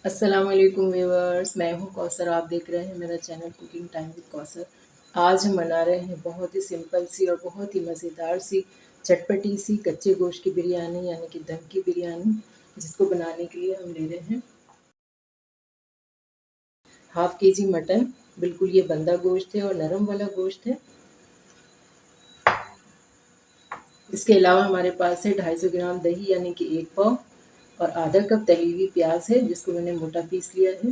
अस्सलाम वालेकुम व्यूअर्स, मैं हूं कौसर। आप देख रहे हैं मेरा channel cooking time with Kausar. आज हम बना रहे हैं बहुत ही सिंपल सी और बहुत ही मज़ेदार सी चटपटी सी कच्चे गोश्त की बिरयानी यानी कि दम की बिरयानी, जिसको बनाने के लिए हम ले रहे हैं हाफ़ केजी मटन। बिल्कुल ये बंदा गोश्त है और नरम वाला गोश्त है। इसके अलावा हमारे पास है 250 ग्राम दही यानी कि 1 पाव और आधा कप तली हुई प्याज है जिसको मैंने मोटा पीस लिया है,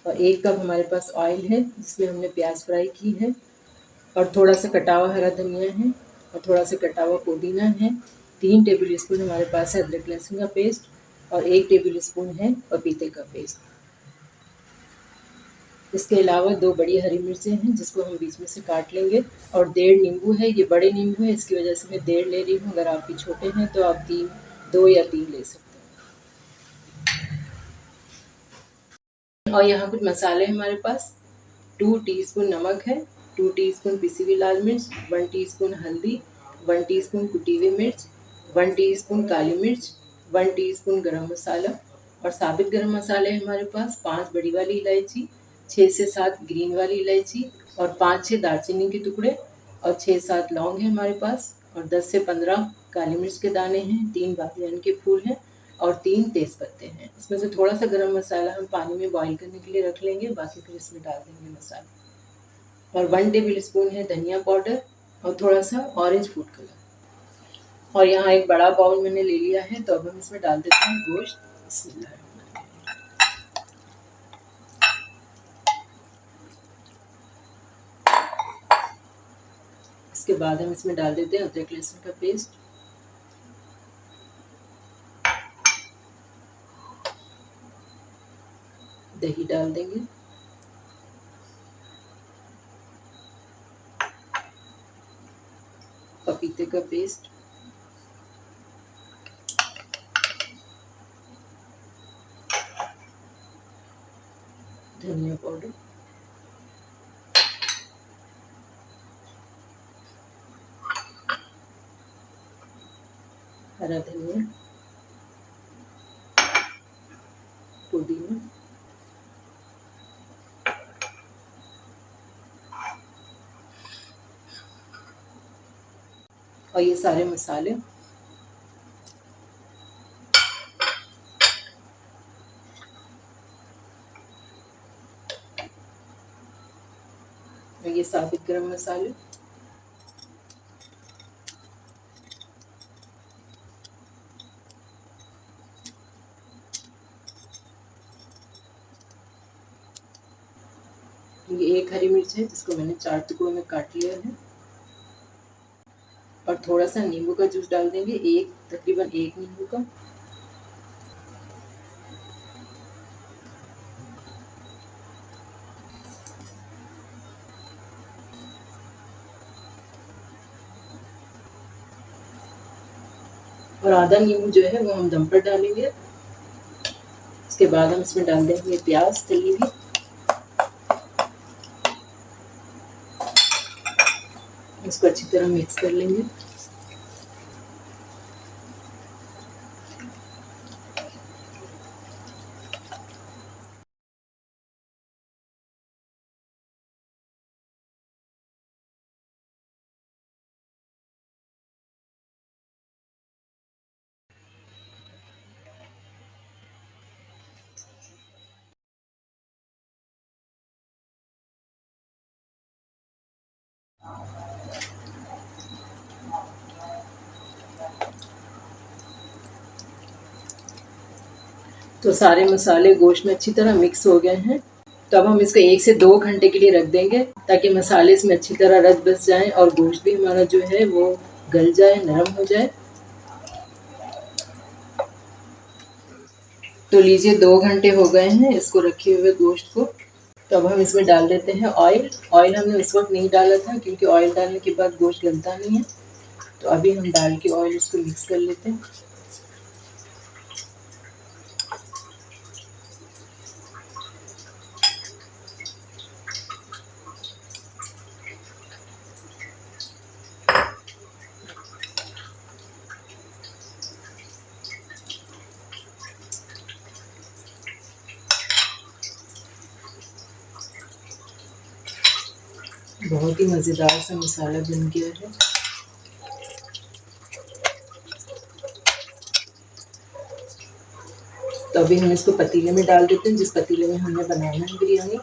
और 1 कप हमारे पास ऑयल है जिसमें हमने प्याज फ्राई की है, और थोड़ा सा कटा हुआ हरा धनिया है और थोड़ा सा कटा हुआ पुदीना है। 3 टेबल स्पून हमारे पास है अदरक लहसुन का पेस्ट और 1 टेबल स्पून है पपीते का पेस्ट। इसके अलावा 2 बड़ी हरी मिर्चें हैं जिसको हम बीच में से काट लेंगे, और 1.5 नींबू है। ये बड़े नींबू है, इसकी वजह से मैं 1.5 ले रही हूँ। अगर आप भी छोटे हैं तो आप 2 या 3 ले सकते हैं। और यहाँ कुछ मसाले हैं हमारे पास। 2 टीस्पून नमक है, 2 टीस्पून पिसी हुई लाल मिर्च, 1 टीस्पून हल्दी, 1 टीस्पून कुटी हुई मिर्च, 1 टीस्पून काली मिर्च, 1 टीस्पून गरम मसाला, और साबित गरम मसाले हैं हमारे पास 5 बड़ी वाली इलायची, 6 से 7 ग्रीन वाली इलायची, और 5-6 दालचीनी के टुकड़े, और 6-7 लौंग हैं हमारे पास, और 10 से 15 काली मिर्च के दाने हैं, 3 बादियान के फूल हैं, और 3 तेज़ पत्ते हैं। इसमें से थोड़ा सा गरम मसाला हम पानी में बॉईल करने के लिए रख लेंगे, बाकी फिर इसमें डाल देंगे मसाले। और 1 टेबल स्पून है धनिया पाउडर और थोड़ा सा ऑरेंज फूड कलर। और यहाँ एक बड़ा बाउल मैंने ले लिया है, तो अब हम इसमें डाल देते हैं गोश्त। बिस्मिल्लाह। इसके बाद हम इसमें डाल देते हैं अदरक लहसुन का पेस्ट, दही डाल देंगे, पपीते का पेस्ट, धनिया पाउडर, हरा धनिया, पुदीना, और ये सारे मसाले और ये साबित गरम मसाले, ये 1 हरी मिर्च है जिसको मैंने 4 टुकड़ों में काट लिया है, और थोड़ा सा नींबू का जूस डाल देंगे, तकरीबन 1 नींबू का। और आधा नींबू जो है वो हम दम पर डालेंगे। इसके बाद हम इसमें डाल देंगे प्याज तली हुई, इसको अच्छी तरह मिक्स कर लेंगे। तो सारे मसाले गोश्त में अच्छी तरह मिक्स हो गए हैं। तो अब हम इसको 1 से 2 घंटे के लिए रख देंगे ताकि मसाले इसमें अच्छी तरह रच बस जाएं और गोश्त भी हमारा जो है वो गल जाए, नरम हो जाए। तो लीजिए 2 घंटे हो गए हैं इसको रखे हुए गोश्त को। तो अब हम इसमें डाल देते हैं ऑयल। ऑयल हमने इस वक्त नहीं डाला था क्योंकि ऑयल डालने के बाद गोश्त गलता नहीं है। तो अभी हम डाल के ऑयल इसको मिक्स कर लेते हैं। बहुत ही मज़ेदार सा मसाला बन गया है। तो अभी हम इसको पतीले में डाल देते हैं, जिस पतीले में हमने बनाना है बिरयानी।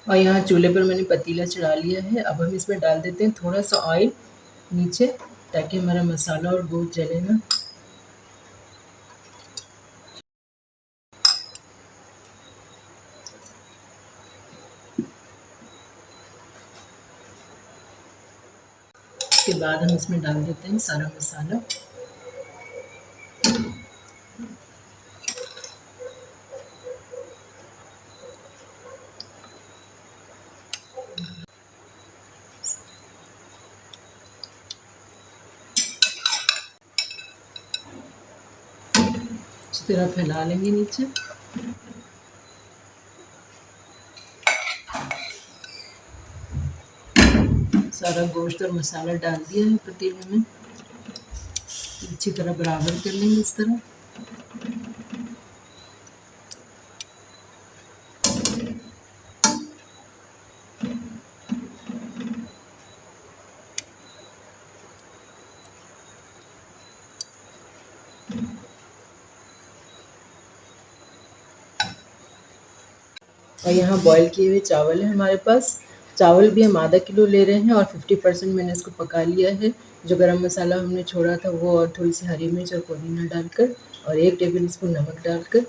और यहाँ चूल्हे पर मैंने पतीला चढ़ा लिया है। अब हम इसमें डाल देते हैं थोड़ा सा ऑयल नीचे, ताकि हमारा मसाला और गोश्त जले ना। उसके बाद हम इसमें डाल देते हैं सारा मसाला। अच्छी तरह फैला लेंगे नीचे। सारा गोश्त और मसाला डाल दिया है पतीले में। अच्छी तरह बराबर कर लेंगे इस तरह। और यहाँ बॉईल किए हुए चावल है हमारे पास। चावल भी हम आधा किलो ले रहे हैं और 50% मैंने इसको पका लिया है। जो गरम मसाला हमने छोड़ा था वो, और थोड़ी सी हरी मिर्च और पुदीना डालकर, और 1 टेबल स्पून नमक डालकर।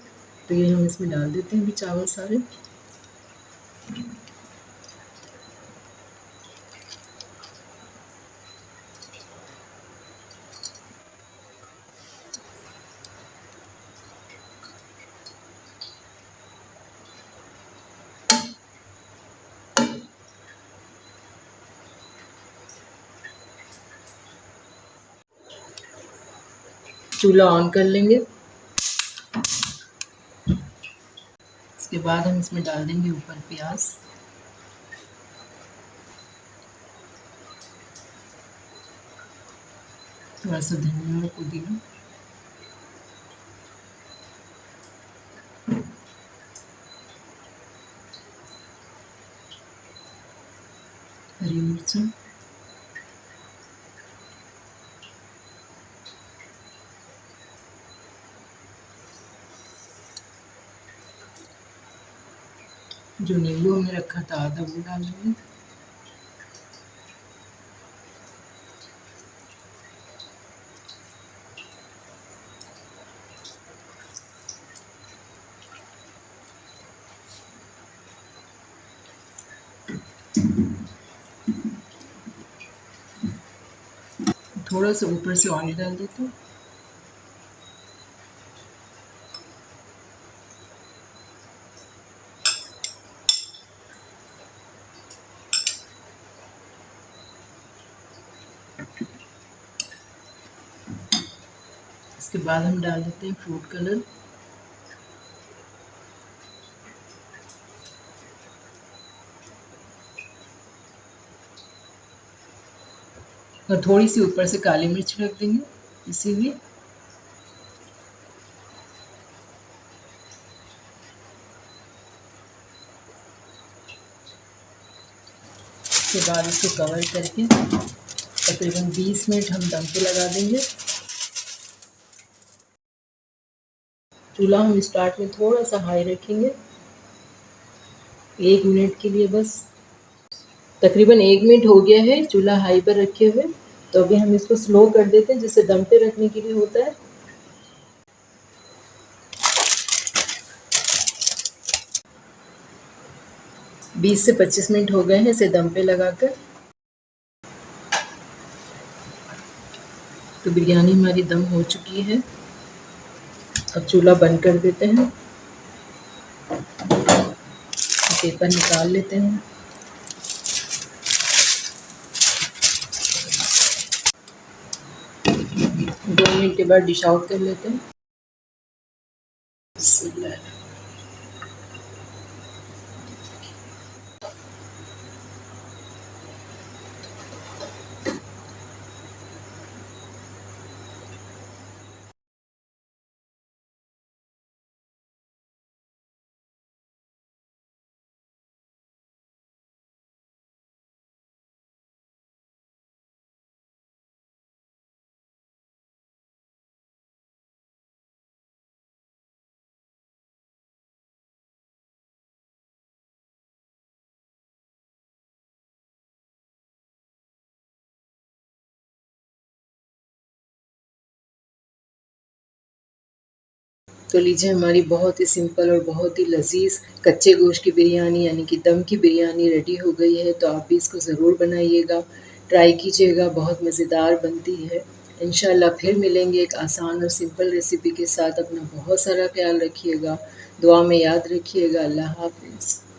तो ये हम इसमें डाल देते हैं अभी चावल सारे। चूल्हा ऑन कर लेंगे। इसके बाद हम इसमें डाल देंगे ऊपर प्याज। थोड़ा सा धनिया और पुदीना। हरी मिर्च। जो नींबू हमने रखा था आधा, वो डाल देंगे। थोड़ा सा ऊपर से ऑयल डाल देते हैं। इसके बाद हम डाल देते हैं फूड कलर। और थोड़ी सी ऊपर से काली मिर्च रख देंगे इसीलिए। उसके बाद इसको कवर करके तकरीबन 20 मिनट हम दम पे लगा देंगे। चूल्हा हम स्टार्ट में थोड़ा सा हाई रखेंगे, 1 मिनट के लिए बस। तकरीबन 1 मिनट हो गया है चूल्हा हाई पर रखे हुए। तो अभी हम इसको स्लो कर देते हैं, जिससे दम पे रखने के लिए होता है। 20 से 25 मिनट हो गए हैं इसे दम पे लगाकर। तो बिरयानी हमारी दम हो चुकी है। अब चूल्हा बंद कर देते हैं। पेपर निकाल लेते हैं। दो मिनट के बाद डिश आउट कर लेते हैं। तो लीजिए हमारी बहुत ही सिंपल और बहुत ही लज़ीज़ कच्चे गोश्त की बिरयानी यानी कि दम की बिरयानी रेडी हो गई है। तो आप भी इसको ज़रूर बनाइएगा, ट्राई कीजिएगा, बहुत मज़ेदार बनती है। इंशाल्लाह फिर मिलेंगे एक आसान और सिंपल रेसिपी के साथ। अपना बहुत सारा ख्याल रखिएगा, दुआ में याद रखिएगा। अल्लाह हाफ़िज़।